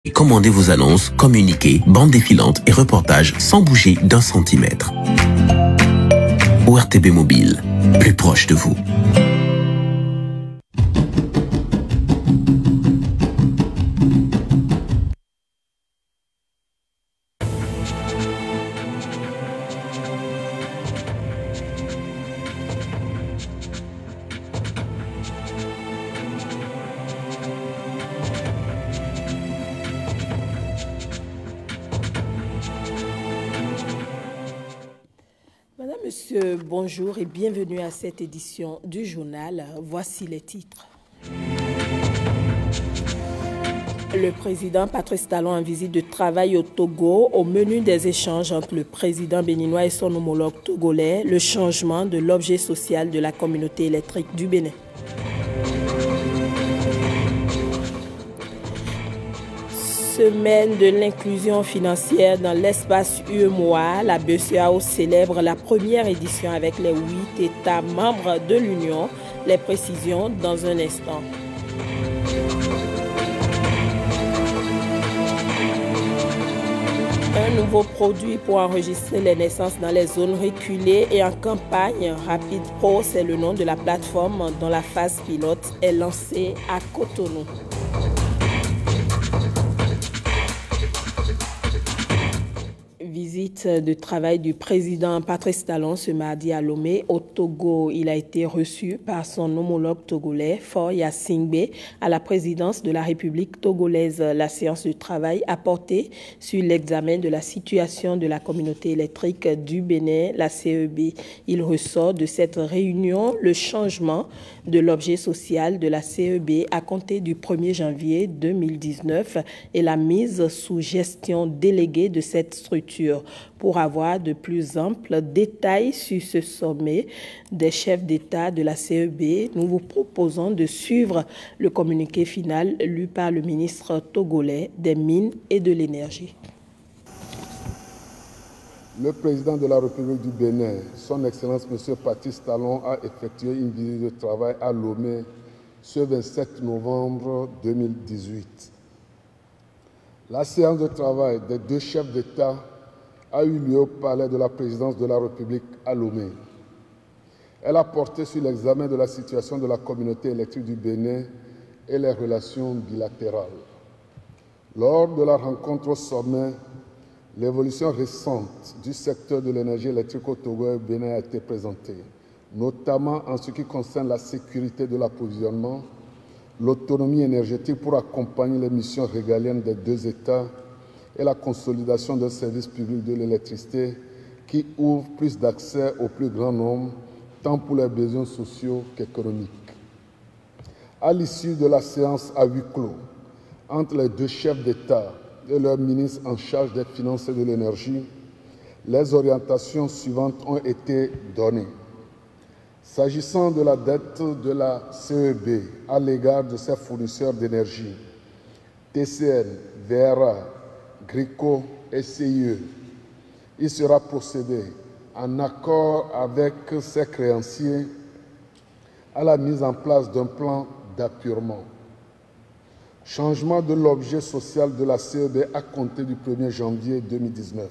Commandez vos annonces, communiqués, bandes défilantes et reportages sans bouger d'un centimètre. ORTB Mobile, plus proche de vous. Monsieur, bonjour et bienvenue à cette édition du journal. Voici les titres. Le président Patrice Talon en visite de travail au Togo. Au menu des échanges entre le président béninois et son homologue togolais, le changement de l'objet social de la communauté électrique du Bénin. Semaine de l'inclusion financière dans l'espace UEMOA, la BCEAO célèbre la première édition avec les 8 États membres de l'Union. Les précisions dans un instant. Un nouveau produit pour enregistrer les naissances dans les zones reculées et en campagne. Rapid Pro, c'est le nom de la plateforme dont la phase pilote est lancée à Cotonou. Visite de travail du président Patrice Talon ce mardi à Lomé, au Togo. Il a été reçu par son homologue togolais, Faure Gnassingbé, à la présidence de la République togolaise. La séance de travail a porté sur l'examen de la situation de la communauté électrique du Bénin, la CEB. Il ressort de cette réunion le changement de l'objet social de la CEB à compter du 1er janvier 2019 et la mise sous gestion déléguée de cette structure. Pour avoir de plus amples détails sur ce sommet des chefs d'État de la CEB, nous vous proposons de suivre le communiqué final lu par le ministre togolais des Mines et de l'Énergie. Le président de la République du Bénin, son Excellence M. Patrice Talon, a effectué une visite de travail à Lomé ce 27 novembre 2018. La séance de travail des deux chefs d'État a eu lieu au palais de la présidence de la République à Lomé. Elle a porté sur l'examen de la situation de la communauté électrique du Bénin et les relations bilatérales. Lors de la rencontre au sommet, l'évolution récente du secteur de l'énergie électrique au Togo et au Bénin a été présentée, notamment en ce qui concerne la sécurité de l'approvisionnement, l'autonomie énergétique pour accompagner les missions régaliennes des deux États et la consolidation d'un service public de l'électricité qui ouvre plus d'accès au plus grand nombre, tant pour les besoins sociaux qu'économiques. À l'issue de la séance à huis clos, entre les deux chefs d'État et leur ministre en charge des finances et de l'énergie, les orientations suivantes ont été données. S'agissant de la dette de la CEB à l'égard de ses fournisseurs d'énergie, TCN, VRA, GRICO et CIE, il sera procédé en accord avec ses créanciers à la mise en place d'un plan d'appurement. Changement de l'objet social de la CEB à compter du 1er janvier 2019.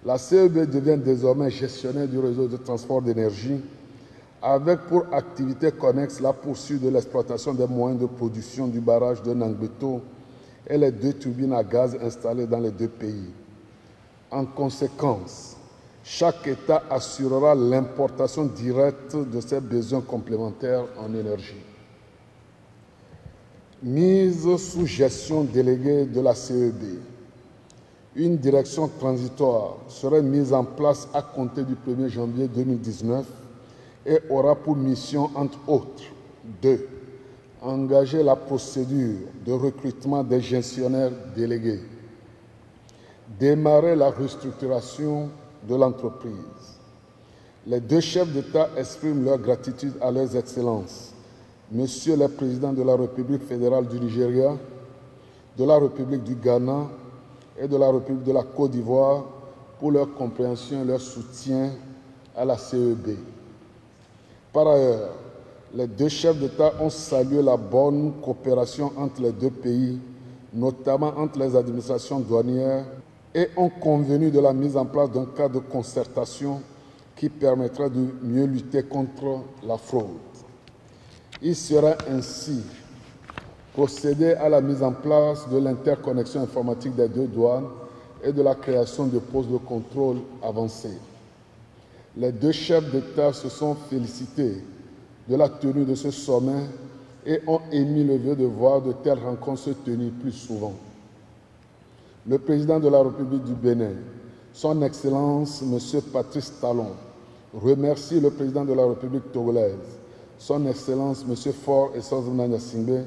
La CEB devient désormais gestionnaire du réseau de transport d'énergie avec pour activité connexe la poursuite de l'exploitation des moyens de production du barrage de Nangbeto et les deux turbines à gaz installées dans les deux pays. En conséquence, chaque État assurera l'importation directe de ses besoins complémentaires en énergie. Mise sous gestion déléguée de la CEB. Une direction transitoire serait mise en place à compter du 1er janvier 2019 et aura pour mission, entre autres, de engager la procédure de recrutement des gestionnaires délégués, démarrer la restructuration de l'entreprise. Les deux chefs d'État expriment leur gratitude à leurs excellences, Monsieur le Président de la République fédérale du Nigeria, de la République du Ghana et de la République de la Côte d'Ivoire pour leur compréhension et leur soutien à la CEB. Par ailleurs, les deux chefs d'État ont salué la bonne coopération entre les deux pays, notamment entre les administrations douanières, et ont convenu de la mise en place d'un cadre de concertation qui permettra de mieux lutter contre la fraude. Il sera ainsi procédé à la mise en place de l'interconnexion informatique des deux douanes et de la création de postes de contrôle avancés. Les deux chefs d'État se sont félicités de la tenue de ce sommet et ont émis le vœu de voir de telles rencontres se tenir plus souvent. Le président de la République du Bénin, son Excellence M. Patrice Talon, remercie le président de la République togolaise, son Excellence M. Faure Essoufou Gnassingbé,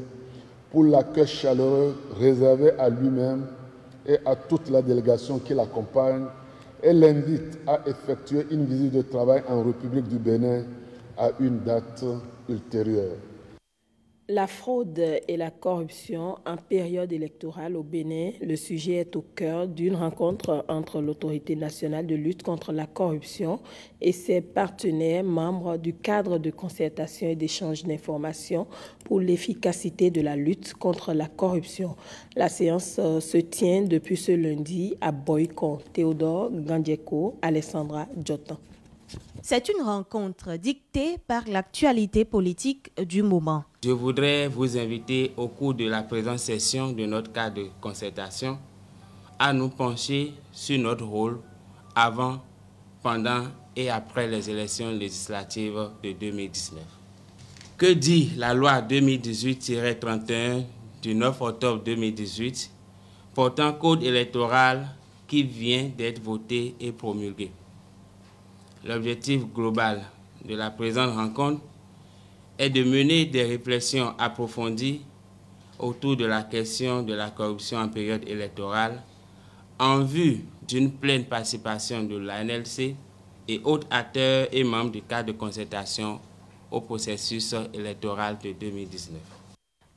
pour l'accueil chaleureux réservé à lui-même et à toute la délégation qui l'accompagne, et l'invite à effectuer une visite de travail en République du Bénin à une date ultérieure. La fraude et la corruption en période électorale au Bénin, le sujet est au cœur d'une rencontre entre l'Autorité nationale de lutte contre la corruption et ses partenaires membres du cadre de concertation et d'échange d'informations pour l'efficacité de la lutte contre la corruption. La séance se tient depuis ce lundi à Boycon. Théodore Gandieko, Alessandra Djotan. C'est une rencontre dictée par l'actualité politique du moment. Je voudrais vous inviter au cours de la présente session de notre cadre de concertation à nous pencher sur notre rôle avant, pendant et après les élections législatives de 2019. Que dit la loi 2018-31 du 9 octobre 2018 portant code électoral qui vient d'être voté et promulgué? L'objectif global de la présente rencontre est de mener des réflexions approfondies autour de la question de la corruption en période électorale en vue d'une pleine participation de l'ANLC et autres acteurs et membres du cadre de concertation au processus électoral de 2019.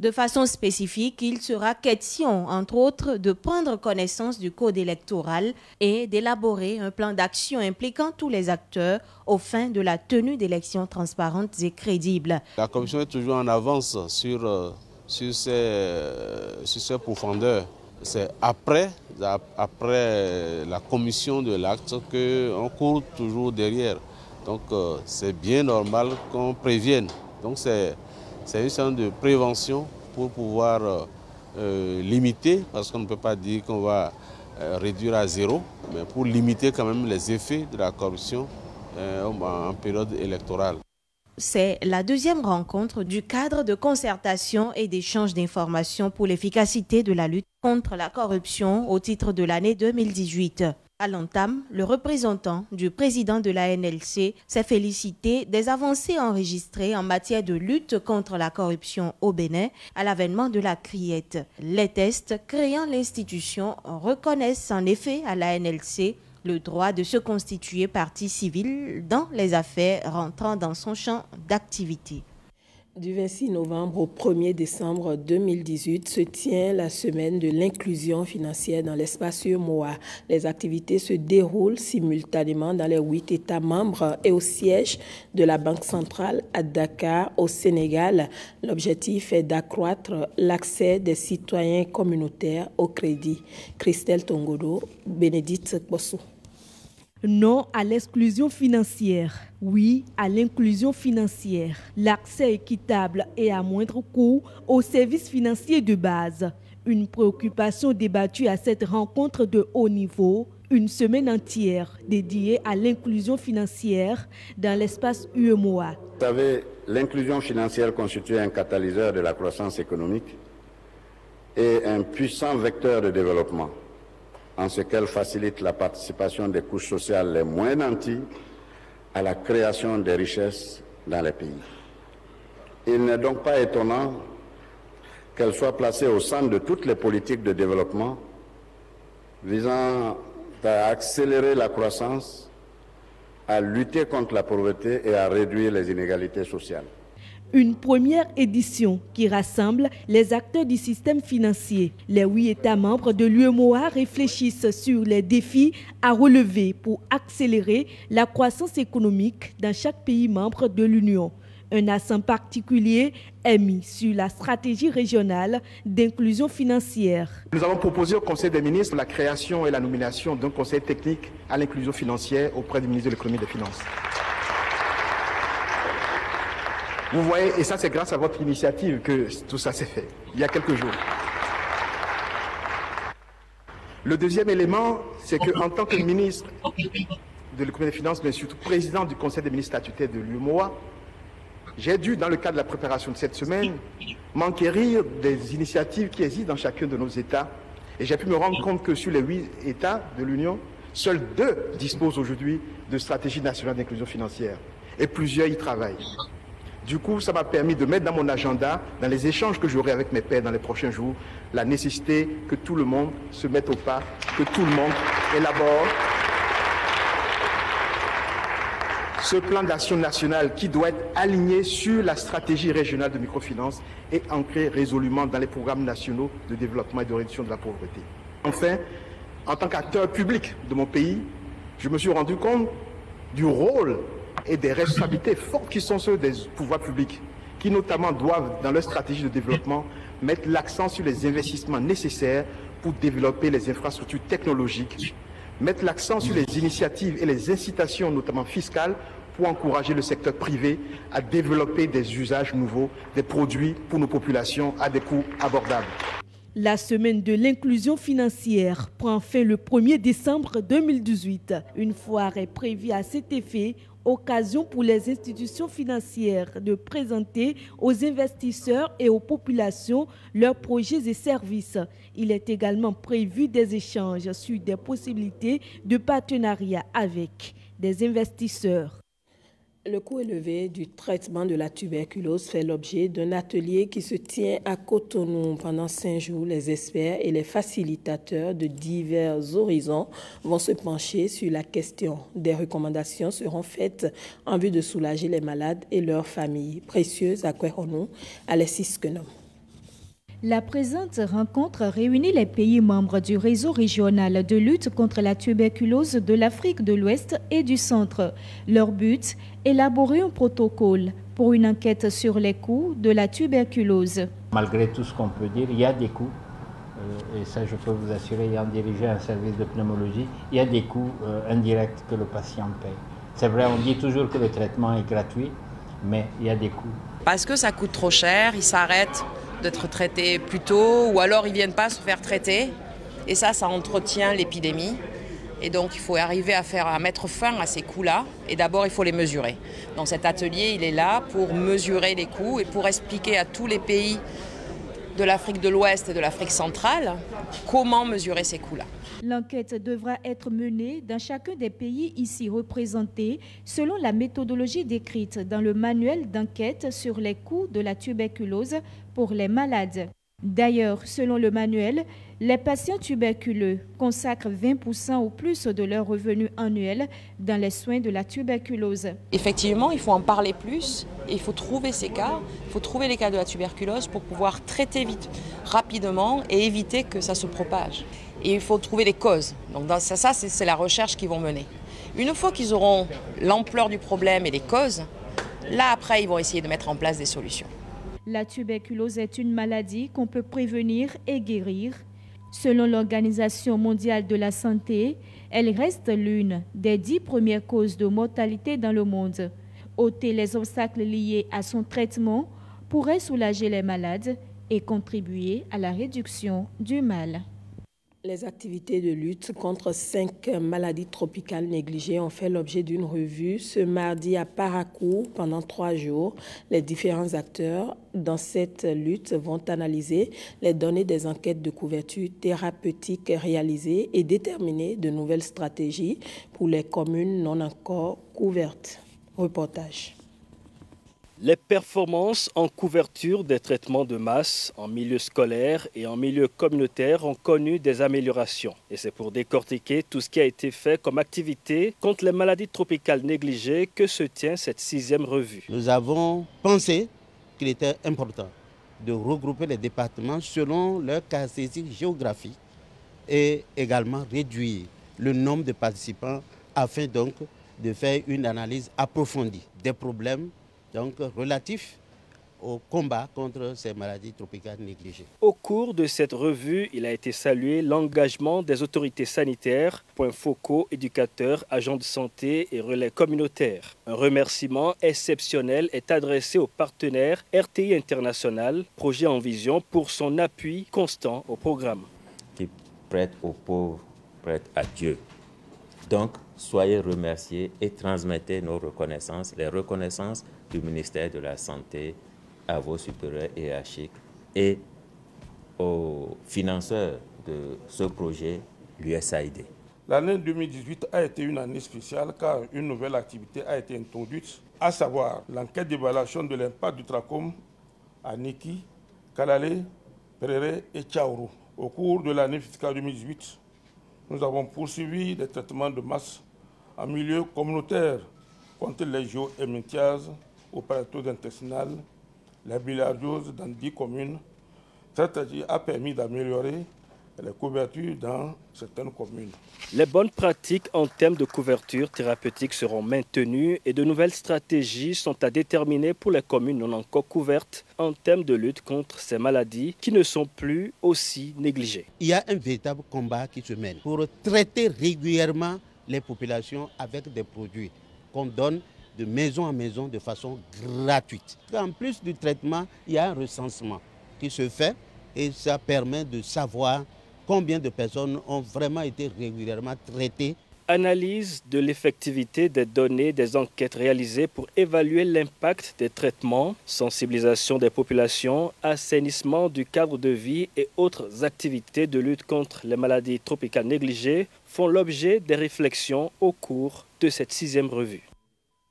De façon spécifique, il sera question, entre autres, de prendre connaissance du code électoral et d'élaborer un plan d'action impliquant tous les acteurs aux fins de la tenue d'élections transparentes et crédibles. La Commission est toujours en avance sur ses profondeurs. C'est après la commission de l'acte qu'on court toujours derrière. Donc c'est bien normal qu'on prévienne. Donc c'est une sorte de prévention pour pouvoir limiter, parce qu'on ne peut pas dire qu'on va réduire à zéro, mais pour limiter quand même les effets de la corruption en période électorale. C'est la deuxième rencontre du cadre de concertation et d'échange d'informations pour l'efficacité de la lutte contre la corruption au titre de l'année 2018. À l'entame, le représentant du président de la NLC s'est félicité des avancées enregistrées en matière de lutte contre la corruption au Bénin à l'avènement de la criette. Les tests créant l'institution reconnaissent en effet à la NLC le droit de se constituer partie civile dans les affaires rentrant dans son champ d'activité. Du 26 novembre au 1er décembre 2018 se tient la semaine de l'inclusion financière dans l'espace UEMOA. Les activités se déroulent simultanément dans les 8 États membres et au siège de la Banque centrale à Dakar, au Sénégal. L'objectif est d'accroître l'accès des citoyens communautaires au crédit. Christelle Tongodo, Bénédicte Bossou. Non à l'exclusion financière, oui à l'inclusion financière. L'accès équitable et à moindre coût aux services financiers de base. Une préoccupation débattue à cette rencontre de haut niveau. Une semaine entière dédiée à l'inclusion financière dans l'espace UEMOA. Vous savez, l'inclusion financière constitue un catalyseur de la croissance économique et un puissant vecteur de développement, en ce qu'elle facilite la participation des couches sociales les moins nanties à la création des richesses dans les pays. Il n'est donc pas étonnant qu'elle soit placée au centre de toutes les politiques de développement visant à accélérer la croissance, à lutter contre la pauvreté et à réduire les inégalités sociales. Une première édition qui rassemble les acteurs du système financier. Les 8 États membres de l'UEMOA réfléchissent sur les défis à relever pour accélérer la croissance économique dans chaque pays membre de l'Union. Un accent particulier est mis sur la stratégie régionale d'inclusion financière. Nous avons proposé au Conseil des ministres la création et la nomination d'un conseil technique à l'inclusion financière auprès du ministre de l'économie et des finances. Vous voyez, et ça c'est grâce à votre initiative que tout ça s'est fait, il y a quelques jours. Le deuxième élément, c'est qu'en tant que ministre de l'économie et des finances, mais surtout président du Conseil des ministres statutaires de l'UEMOA, j'ai dû, dans le cadre de la préparation de cette semaine, m'enquérir des initiatives qui existent dans chacun de nos États. Et j'ai pu me rendre compte que sur les 8 États de l'Union, seuls 2 disposent aujourd'hui de stratégie nationale d'inclusion financière. Et plusieurs y travaillent. Du coup, ça m'a permis de mettre dans mon agenda, dans les échanges que j'aurai avec mes pairs dans les prochains jours, la nécessité que tout le monde se mette au pas, que tout le monde élabore ce plan d'action national qui doit être aligné sur la stratégie régionale de microfinance et ancré résolument dans les programmes nationaux de développement et de réduction de la pauvreté. Enfin, en tant qu'acteur public de mon pays, je me suis rendu compte du rôle et des responsabilités fortes qui sont ceux des pouvoirs publics, qui notamment doivent, dans leur stratégie de développement, mettre l'accent sur les investissements nécessaires pour développer les infrastructures technologiques, mettre l'accent sur les initiatives et les incitations, notamment fiscales, pour encourager le secteur privé à développer des usages nouveaux, des produits pour nos populations à des coûts abordables. La semaine de l'inclusion financière prend fin le 1er décembre 2018. Une foire est prévue à cet effet, occasion pour les institutions financières de présenter aux investisseurs et aux populations leurs projets et services. Il est également prévu des échanges sur des possibilités de partenariat avec des investisseurs. Le coût élevé du traitement de la tuberculose fait l'objet d'un atelier qui se tient à Cotonou. Pendant 5 jours, les experts et les facilitateurs de divers horizons vont se pencher sur la question. Des recommandations seront faites en vue de soulager les malades et leurs familles. Précieuse à Kwehonou, Alexis Kenom. La présente rencontre réunit les pays membres du réseau régional de lutte contre la tuberculose de l'Afrique de l'Ouest et du Centre. Leur but, élaborer un protocole pour une enquête sur les coûts de la tuberculose. Malgré tout ce qu'on peut dire, il y a des coûts, et ça je peux vous assurer, ayant dirigé un service de pneumologie, il y a des coûts indirects que le patient paye. C'est vrai, on dit toujours que le traitement est gratuit, mais il y a des coûts. Parce que ça coûte trop cher, ils s'arrêtent d'être traités plus tôt ou alors ils ne viennent pas se faire traiter. Et ça entretient l'épidémie. Et donc il faut arriver à mettre fin à ces coûts-là. Et d'abord il faut les mesurer. Donc cet atelier il est là pour mesurer les coûts et pour expliquer à tous les pays de l'Afrique de l'Ouest et de l'Afrique centrale comment mesurer ces coûts-là. L'enquête devra être menée dans chacun des pays ici représentés selon la méthodologie décrite dans le manuel d'enquête sur les coûts de la tuberculose pour les malades. D'ailleurs, selon le manuel, les patients tuberculeux consacrent 20% ou plus de leurs revenus annuels dans les soins de la tuberculose. Effectivement, il faut en parler plus, et il faut trouver ces cas, il faut trouver les cas de la tuberculose pour pouvoir traiter vite, rapidement et éviter que ça se propage. Et il faut trouver les causes. Donc ça c'est la recherche qu'ils vont mener. Une fois qu'ils auront l'ampleur du problème et les causes, là après ils vont essayer de mettre en place des solutions. La tuberculose est une maladie qu'on peut prévenir et guérir. Selon l'Organisation mondiale de la santé, elle reste l'une des 10 premières causes de mortalité dans le monde. Ôter les obstacles liés à son traitement pourrait soulager les malades et contribuer à la réduction du mal. Les activités de lutte contre 5 maladies tropicales négligées ont fait l'objet d'une revue ce mardi à Parakou pendant 3 jours. Les différents acteurs dans cette lutte vont analyser les données des enquêtes de couverture thérapeutique réalisées et déterminer de nouvelles stratégies pour les communes non encore couvertes. Reportage. Les performances en couverture des traitements de masse en milieu scolaire et en milieu communautaire ont connu des améliorations. Et c'est pour décortiquer tout ce qui a été fait comme activité contre les maladies tropicales négligées que se tient cette 6e revue. Nous avons pensé qu'il était important de regrouper les départements selon leur caractéristiques géographiques et également réduire le nombre de participants afin donc de faire une analyse approfondie des problèmes donc relatifs au combat contre ces maladies tropicales négligées. Au cours de cette revue, il a été salué l'engagement des autorités sanitaires, points focaux, éducateurs, agents de santé et relais communautaires. Un remerciement exceptionnel est adressé au partenaire RTI International, projet en vision, pour son appui constant au programme. Qui prête aux pauvres, prête à Dieu. Donc, soyez remerciés et transmettez nos reconnaissances, les reconnaissances du ministère de la Santé à vos supérieurs hiérarchiques et aux financeurs de ce projet, l'USAID. L'année 2018 a été une année spéciale car une nouvelle activité a été introduite, à savoir l'enquête d'évaluation de l'impact du trachome à Niki, Kalale, Perere et Tchaourou. Au cours de l'année fiscale 2018, nous avons poursuivi des traitements de masse en milieu communautaire contre les géohéminthiases, opérateurs intestinales, la bilharziose dans 10 communes. Cette stratégie a permis d'améliorer les couvertures dans certaines communes. Les bonnes pratiques en termes de couverture thérapeutique seront maintenues et de nouvelles stratégies sont à déterminer pour les communes non encore couvertes en termes de lutte contre ces maladies qui ne sont plus aussi négligées. Il y a un véritable combat qui se mène pour traiter régulièrement les populations avec des produits qu'on donne de maison en maison de façon gratuite. En plus du traitement, il y a un recensement qui se fait et ça permet de savoir combien de personnes ont vraiment été régulièrement traitées. Analyse de l'effectivité des données des enquêtes réalisées pour évaluer l'impact des traitements, sensibilisation des populations, assainissement du cadre de vie et autres activités de lutte contre les maladies tropicales négligées font l'objet des réflexions au cours de cette 6e revue.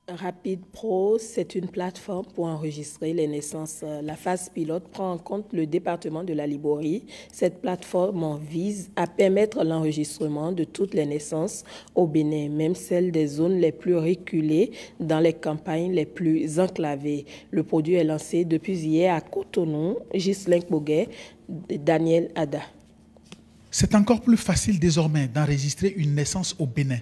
Rapid Pro, c'est une plateforme pour enregistrer les naissances. La phase pilote prend en compte le département de la Liborie. Cette plateforme vise à permettre l'enregistrement de toutes les naissances au Bénin, même celles des zones les plus reculées dans les campagnes les plus enclavées. Le produit est lancé depuis hier à Cotonou. Ghislain Boguet, Daniel Ada. C'est encore plus facile désormais d'enregistrer une naissance au Bénin.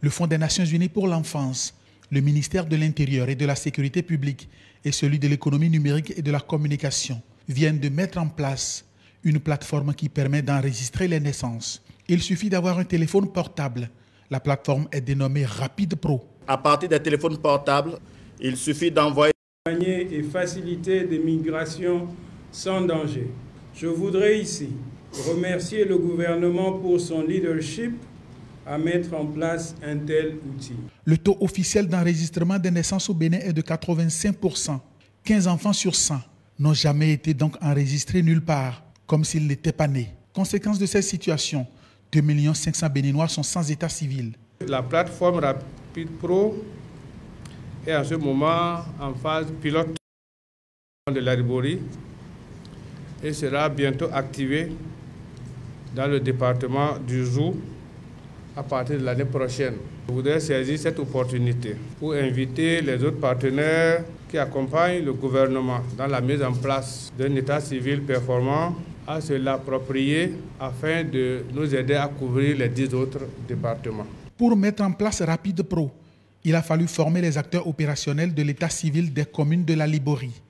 Le Fonds des Nations Unies pour l'enfance, le ministère de l'Intérieur et de la Sécurité publique et celui de l'économie numérique et de la communication viennent de mettre en place une plateforme qui permet d'enregistrer les naissances. Il suffit d'avoir un téléphone portable. La plateforme est dénommée Rapid Pro. À partir des téléphones portables, il suffit d'envoyer et faciliter des migrations sans danger. Je voudrais ici remercier le gouvernement pour son leadership à mettre en place un tel outil. Le taux officiel d'enregistrement des naissances au Bénin est de 85%. 15 enfants sur 100 n'ont jamais été donc enregistrés nulle part, comme s'ils n'étaient pas nés. Conséquence de cette situation, 2 500 000 Béninois sont sans état civil. La plateforme Rapid Pro est en ce moment en phase pilote de la Liborie et sera bientôt activée dans le département du Zou à partir de l'année prochaine. Je voudrais saisir cette opportunité pour inviter les autres partenaires qui accompagnent le gouvernement dans la mise en place d'un état civil performant à se l'approprier afin de nous aider à couvrir les 10 autres départements. Pour mettre en place Rapid Pro, il a fallu former les acteurs opérationnels de l'état civil des communes de la Liborie,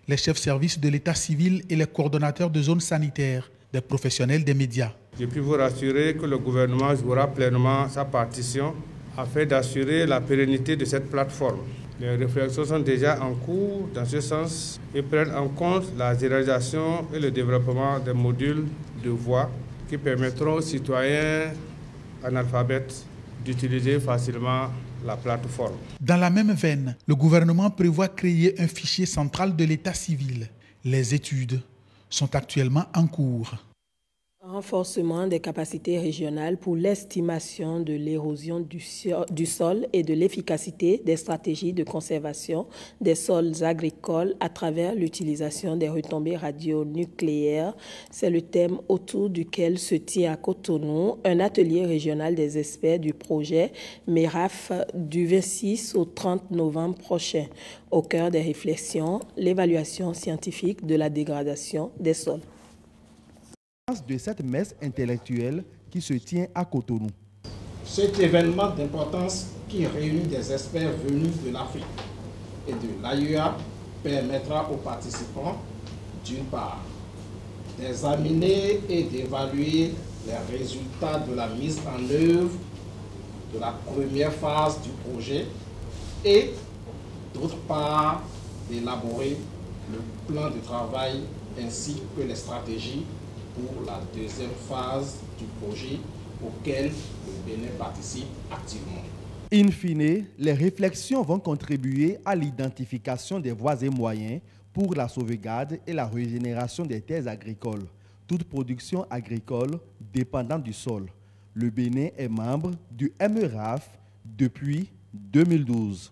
les chefs services de l'état civil et les coordonnateurs de zones sanitaires, des professionnels des médias. Je puis vous rassurer que le gouvernement jouera pleinement sa partition afin d'assurer la pérennité de cette plateforme. Les réflexions sont déjà en cours dans ce sens et prennent en compte la généralisation et le développement des modules de voix qui permettront aux citoyens analphabètes d'utiliser facilement la plateforme. Dans la même veine, le gouvernement prévoit créer un fichier central de l'état civil. Les études sont actuellement en cours. Renforcement des capacités régionales pour l'estimation de l'érosion du sol et de l'efficacité des stratégies de conservation des sols agricoles à travers l'utilisation des retombées radionucléaires. C'est le thème autour duquel se tient à Cotonou un atelier régional des experts du projet MERAF du 26 au 30 novembre prochain. Au cœur des réflexions, l'évaluation scientifique de la dégradation des sols. De cette messe intellectuelle qui se tient à Cotonou. Cet événement d'importance qui réunit des experts venus de l'Afrique, et de l'AEA permettra aux participants, d'une part, d'examiner et d'évaluer les résultats de la mise en œuvre de la première phase du projet et, d'autre part, d'élaborer le plan de travail ainsi que les stratégies pour la deuxième phase du projet auquel le Bénin participe activement. In fine, les réflexions vont contribuer à l'identification des voies et moyens pour la sauvegarde et la régénération des terres agricoles, toute production agricole dépendant du sol. Le Bénin est membre du MERAF depuis 2012.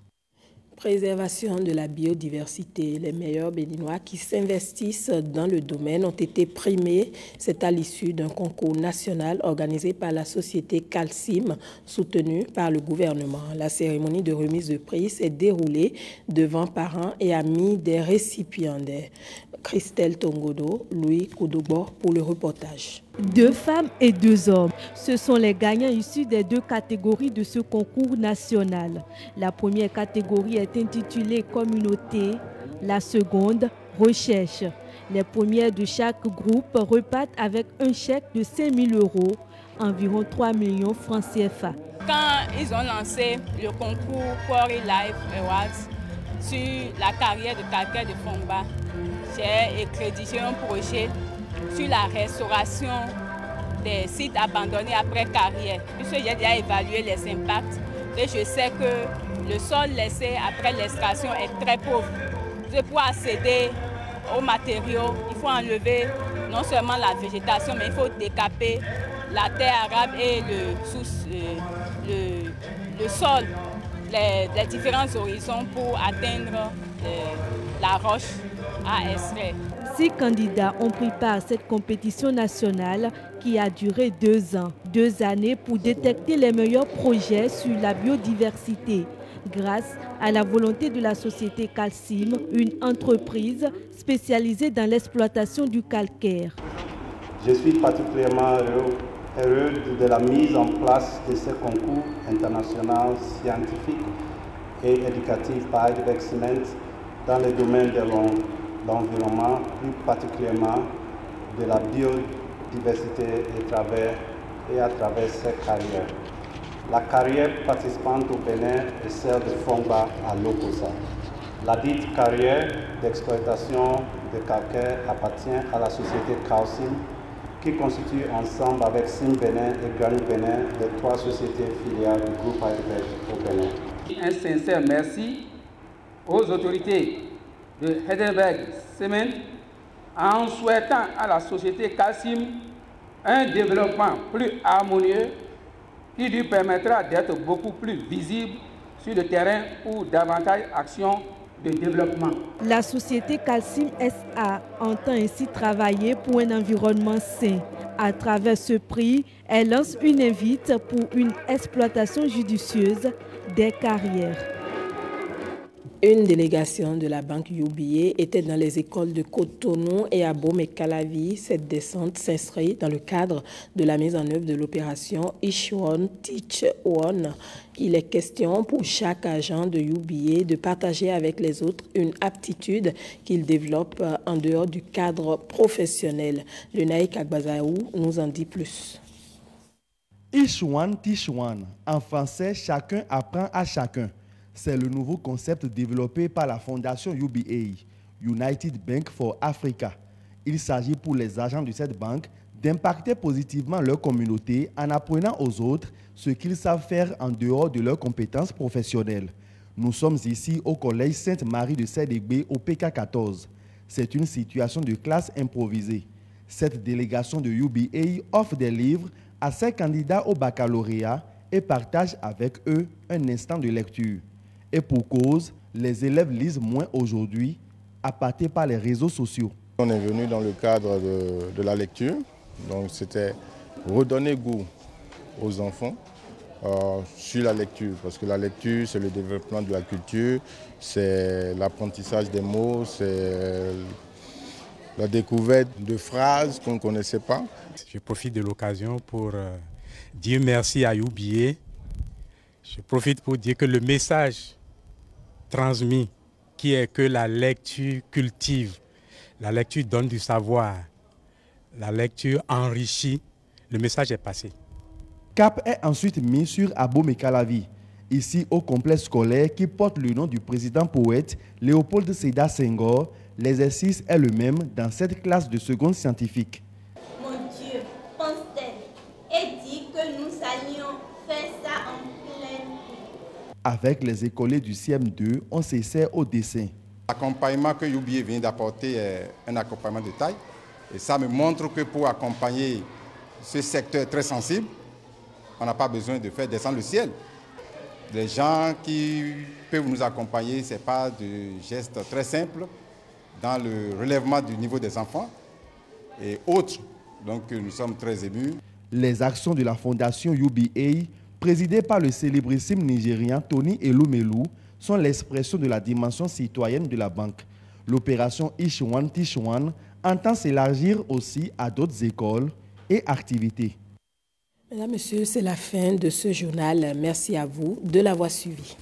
Préservation de la biodiversité. Les meilleurs Béninois qui s'investissent dans le domaine ont été primés. C'est à l'issue d'un concours national organisé par la société Calcim, soutenu par le gouvernement. La cérémonie de remise de prix s'est déroulée devant parents et amis des récipiendaires. Christelle Tongodo, Louis Koudoubo pour le reportage. 2 femmes et 2 hommes. Ce sont les gagnants issus des 2 catégories de ce concours national. La première catégorie est intitulée Communauté, la seconde Recherche. Les premières de chaque groupe repartent avec un chèque de 5 000 €, environ 3 millions francs CFA. Quand ils ont lancé le concours Quarry Life Awards sur la carrière de calcaire de Fongba, j'ai crédité un projet sur la restauration des sites abandonnés après carrière, puisque j'ai déjà évalué les impacts et je sais que le sol laissé après l'extraction est très pauvre. Pour accéder aux matériaux, il faut enlever non seulement la végétation, mais il faut décaper la terre arable et le sol, les différents horizons pour atteindre la roche à extraire. 6 candidats ont pris part à cette compétition nationale qui a duré 2 ans. 2 années pour détecter les meilleurs projets sur la biodiversité grâce à la volonté de la société Calcim, une entreprise spécialisée dans l'exploitation du calcaire. Je suis particulièrement heureux de la mise en place de ce concours international scientifique et éducatif par Cement dans le domaine de l'environnement, plus particulièrement de la biodiversité et à travers cette carrière. La carrière participante au Bénin est celle de Fongba à Lokossa. La dite carrière d'exploitation de calcaire appartient à la société Calcim, qui constitue ensemble avec Sim Bénin et Granit Bénin les 3 sociétés filiales du groupe Heidelberg au Bénin. Un sincère merci aux autorités de Heidelberg Cement en souhaitant à la société Calcim un développement plus harmonieux qui lui permettra d'être beaucoup plus visible sur le terrain pour davantage d'actions de développement. La société Calcim SA entend ainsi travailler pour un environnement sain. À travers ce prix, elle lance une invite pour une exploitation judicieuse des carrières. Une délégation de la banque UBA était dans les écoles de Cotonou et Abomey-Calavi. Cette descente s'inscrit dans le cadre de la mise en œuvre de l'opération Each One Teach One. Il est question pour chaque agent de UBA de partager avec les autres une aptitude qu'il développe en dehors du cadre professionnel. Le Naïk Agbazaou nous en dit plus. Each One Teach One. En français, chacun apprend à chacun. C'est le nouveau concept développé par la fondation UBA, United Bank for Africa. Il s'agit pour les agents de cette banque d'impacter positivement leur communauté en apprenant aux autres ce qu'ils savent faire en dehors de leurs compétences professionnelles. Nous sommes ici au Collège Sainte-Marie de Sédégbé au PK14. C'est une situation de classe improvisée. Cette délégation de UBA offre des livres à ses candidats au baccalauréat et partage avec eux un instant de lecture. Et pour cause, les élèves lisent moins aujourd'hui, appâtés par les réseaux sociaux. On est venu dans le cadre de la lecture, donc c'était redonner goût aux enfants sur la lecture, parce que la lecture, c'est le développement de la culture, c'est l'apprentissage des mots, c'est la découverte de phrases qu'on ne connaissait pas. Je profite de l'occasion pour dire merci à UBA. Je profite pour dire que le message transmis qui est que la lecture cultive, la lecture donne du savoir, la lecture enrichit, le message est passé. Cap est ensuite mis sur Abomey-Calavi, ici au complexe scolaire qui porte le nom du président poète Léopold Sédar Senghor. L'exercice est le même dans cette classe de seconde scientifique. Mon Dieu, pense-t-elle, et dit que nous allions faire ça en pleine nuit. Avec les écoliers du CM2, on s'essaie au dessin. L'accompagnement que UBA vient d'apporter est un accompagnement de taille. Et ça me montre que pour accompagner ce secteur très sensible, on n'a pas besoin de faire descendre le ciel. Les gens qui peuvent nous accompagner, ce n'est pas de gestes très simples dans le relèvement du niveau des enfants et autres. Donc nous sommes très émus. Les actions de la fondation UBA, présidée par le célébrissime Nigérian Tony Elumelu, sont l'expression de la dimension citoyenne de la banque. L'opération Each One Teach One entend s'élargir aussi à d'autres écoles et activités. Mesdames, Messieurs, c'est la fin de ce journal. Merci à vous de l'avoir suivi.